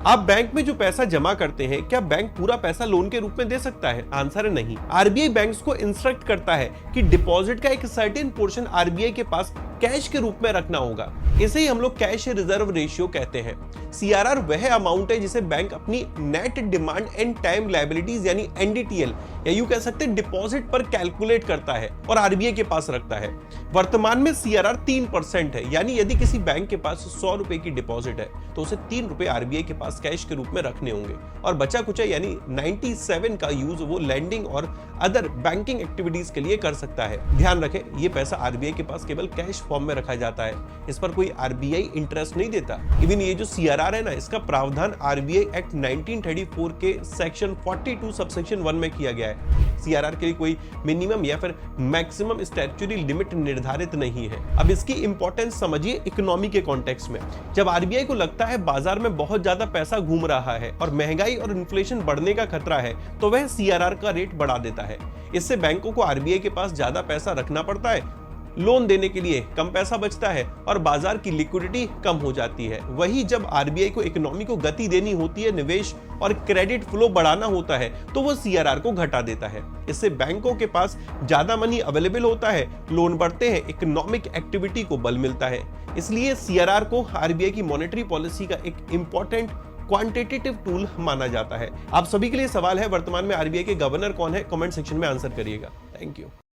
आप बैंक में जो पैसा जमा करते हैं, क्या बैंक पूरा पैसा लोन के रूप में दे सकता है? आंसर है नहीं। आरबीआई बैंक्स को इंस्ट्रक्ट करता है कि डिपॉजिट का एक सर्टेन पोर्शन आरबीआई के पास कैश के रूप में रखना होगा। इसे ही हम लोग कैश रिजर्व रेशियो कहते हैं। सीआरआर वह अमाउंट है जिसे बैंक अपनी net demand and time liabilities यानी एनडीटीएल या यूं कह सकते हैं डिपॉजिट पर कैलकुलेट करता है और आरबीआई के पास रखता है। वर्तमान में सीआरआर 3% है, यानी यदि किसी बैंक के पास 100 रुपए की डिपॉजिट है तो उसे 3 रुपए आरबीआई के पास कैश के रूप में रखने होंगे और बचा कुचा यानी 97 का यूज वो लैंडिंग और अदर बैंकिंग एक्टिविटीज के लिए कर सकता है। ध्यान रखें, ये पैसा आरबीआई के पास केवल कैश फॉर्म में रखा जाता है, इस पर कोई आरबीआई इंटरेस्ट नहीं देता। इवन ये जो सीआरआर है ना, इसका प्रावधान आरबीआई एक्ट 1934 के सेक्शन 42 सबसेक्शन 1 में किया गया है। सीआरआर के लिए कोई मिनिमम या फिर मैक्सिमम स्टैट्यूटरी लिमिट निर्धारित नहीं है। अब इसकी इंपॉर्टेंस समझिए इकोनॉमी के कॉन्टेक्स्ट में। जब आरबीआई को लगता है बाजार में बहुत ज्यादा पैसा घूम रहा है और महंगाई और इन्फ्लेशन बढ़ने का खतरा है, तो वह सीआरआर का रेट बढ़ा देता है। इससे बैंकों को आरबीआई के पास ज्यादा पैसा रखना पड़ता है, लोन देने के लिए कम पैसा बचता है और बाजार की लिक्विडिटी कम हो जाती है। वही जब आरबीआई को इकोनॉमी को गति देनी होती है, निवेश और क्रेडिट फ्लो बढ़ाना होता है, तो वो सीआरआर को घटा देता है। इससे बैंकों के पास ज्यादा मनी अवेलेबल होता है, लोन बढ़ते हैं, इकोनॉमिक एक्टिविटी को बल मिलता है। इसलिए सीआरआर को आरबीआई की मॉनेटरी पॉलिसी का एक इंपॉर्टेंट क्वांटिटेटिव टूल माना जाता है। आप सभी के लिए सवाल है, वर्तमान में आरबीआई के गवर्नर कौन है? कमेंट सेक्शन में आंसर करिएगा। Thank you.